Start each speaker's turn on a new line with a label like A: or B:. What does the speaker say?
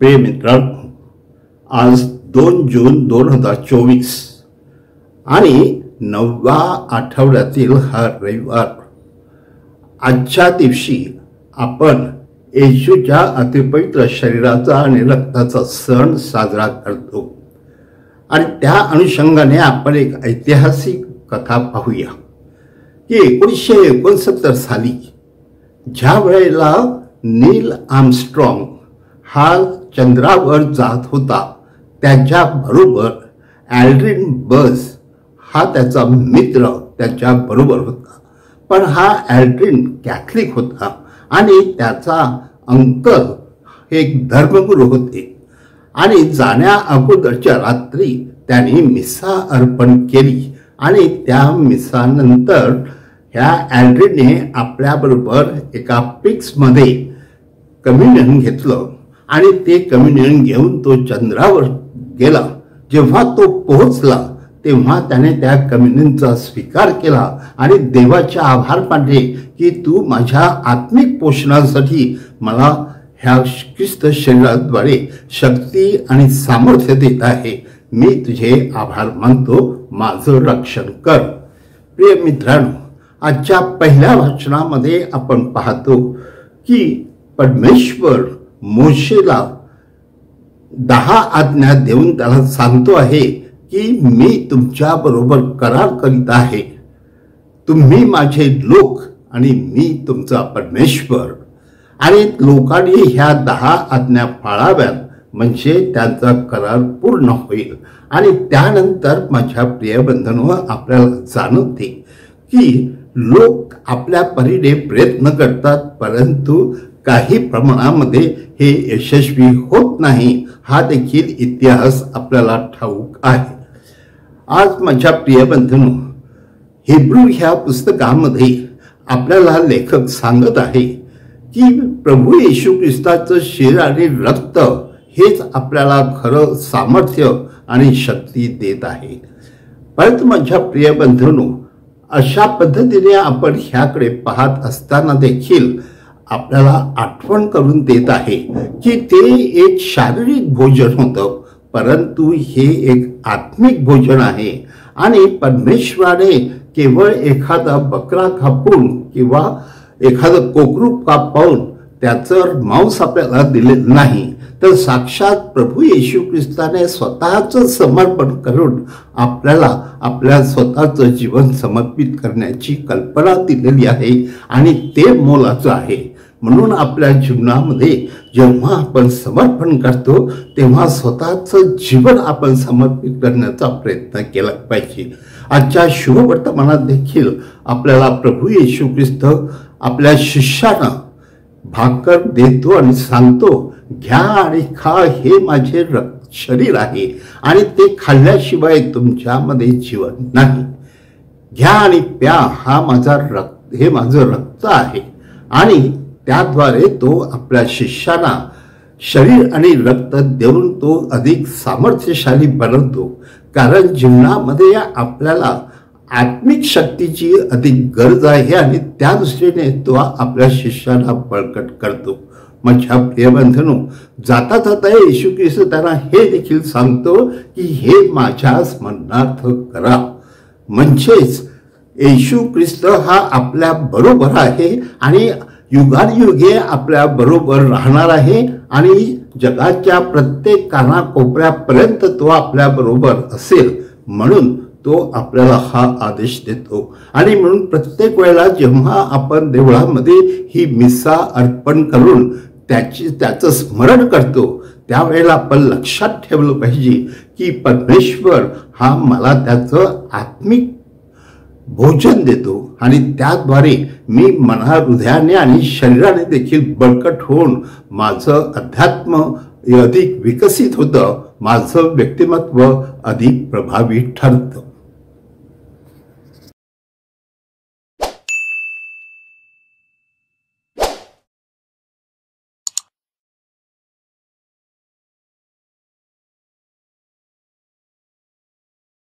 A: प्रिय मित्रांनो, आज 2 जून 2024 आणि 9व्या आठवड्यातील हा रविवार. आजच्या दिवशी आपण येशूच्या अतिपवित्र शरीराचा आणि रक्ताचा सण साजरा करतो आणि त्या अनुषंगाने आपण एक ऐतिहासिक कथा पाहूया की 1969 साली ज्या वेळेला नील आर्मस्ट्रॉंग हा चंद्रावर जात होता, त्याच्या बरोबर ॲल्ड्रिन बझ हा त्याचा मित्र त्याच्या बरोबर होता. पण हा ॲल्ड्रिन कॅथलिक होता आणि त्याचा अंकल एक धर्मगुरू होते आणि जाण्या अगोदरच्या रात्री त्यांनी मिसा अर्पण केली आणि त्या मिसानंतर ह्या ॲल्ड्रिनने आपल्याबरोबर एका पिक्समध्ये कम्युनियन घेतलं आणि ते कम्युनियन घेऊन तो चंद्रावर गेला. जेव्हा तो पोहोचला तेव्हा त्याने त्या कम्युनियनचा स्वीकार केला आणि देवाचे आभार मानले की तू माझ्या आत्मिक पोषणासाठी मला ह्या ख्रिस्त शरीराद्वारे शक्ती आणि सामर्थ्य देत आहे. मी तुझे आभार मानतो, माझं रक्षण कर. प्रिय मित्रांनो, आजच्या पहिल्या वाचनामध्ये आपण पाहतो की परमेश्वर मोशेला 10 आज्ञा देऊन त्याला सांगतो आहे की मी तुमच्या बरोबर करार करीत आहे. तुम्ही माझे लोक आणि मी तुमचा परमेश्वर. आणि लोकांनी ह्या 10 आज्ञा पाळाव्यात म्हणजे त्यांचा करार पूर्ण होईल. आणि त्यानंतर माझ्या प्रिय बंधनो, आपल्याला जाणवते की लोक आपल्या परीने प्रयत्न करतात, परंतु काही प्रमाणामध्ये हे यशस्वी होत नाही. हा देखील इतिहास आपल्याला ठाऊक आहे. आज माझ्या प्रिय बंधनो, हिब्रू ह्या पुस्तकामध्ये आपल्याला लेखक सांगत आहे की प्रभू येशू ख्रिस्ताचं शरीर आणि रक्त हेच आपल्याला खरं सामर्थ्य आणि शक्ती देत आहे. परंतु माझ्या प्रिय बंधनो, अशा पद्धतीने आपण ह्याकडे पाहत असताना देखील आपल्याला आठवण करून देत आहे की ते एक शारीरिक भोजन होतं, परंतु हे एक आत्मिक भोजन आहे. आणि परमेश्वराने केवळ एखादा बकरा कापून किंवा एखादं कोकरू कापून त्याचं मांस आपल्याला दिलेलं नाही, तर साक्षात प्रभू येशू ख्रिस्ताने स्वतःचं समर्पण करून आपल्याला आपल्या स्वतःचं जीवन समर्पित करण्याची कल्पना दिलेली आहे आणि ते मोलाचं आहे. म्हणून आपल्या जीवनामध्ये जेव्हा आपण समर्पण करतो तेव्हा स्वतःचं जीवन आपण समर्पित करण्याचा प्रयत्न केला पाहिजे. आजच्या शुभवर्तमानात देखील आपल्याला प्रभू येशू ख्रिस्त आपल्या शिष्यांना भाकर देतो आणि सांगतो, घ्या आणि खा, हे माझे शरीर आहे आणि ते खाल्ल्याशिवाय तुमच्यामध्ये जीवन नाही. घ्या आणि प्या, हे माझं रक्त आहे. आणि त्याद्वारे तो आपल्या शिष्यांना शरीर आणि रक्त देऊन तो अधिक सामर्थ्यशाली बनवतो. कारण जीवनामध्ये आपल्याला आत्मिक शक्तीची अधिक गरज आहे आणि त्या दृष्टीने तो आपल्या शिष्यांना बळकट करतो. माझ्या प्रिय बंधनो, जाता जाता येशू ख्रिस्त त्यांना हे देखील सांगतो की हे माझ्या स्मरणार्थ करा. म्हणजेच येशू ख्रिस्त हा आपल्या बरोबर आहे आणि युगानुयुगे आपल्या बरोबर राहणार आहे आणि जगाच्या प्रत्येक कानाकोपऱ्यापर्यंत तो आपल्या बरोबर असेल. म्हणून तो आपल्याला हा आदेश देतो. आणि म्हणून प्रत्येक वेळेला जेव्हा आपण देवळामध्ये ही मिसा अर्पण करून त्याचं स्मरण करतो, त्यावेळेला आपण लक्षात ठेवलं पाहिजे की परमेश्वर हा मला त्याचं आत्मिक भोजन देतो आणि त्याद्वारे मी मना, हृदयाने आणि शरीराने देखील बळकट होऊन माझं अध्यात्म अधिक विकसित होतं, माझं व्यक्तिमत्व अधिक प्रभावी ठरतं.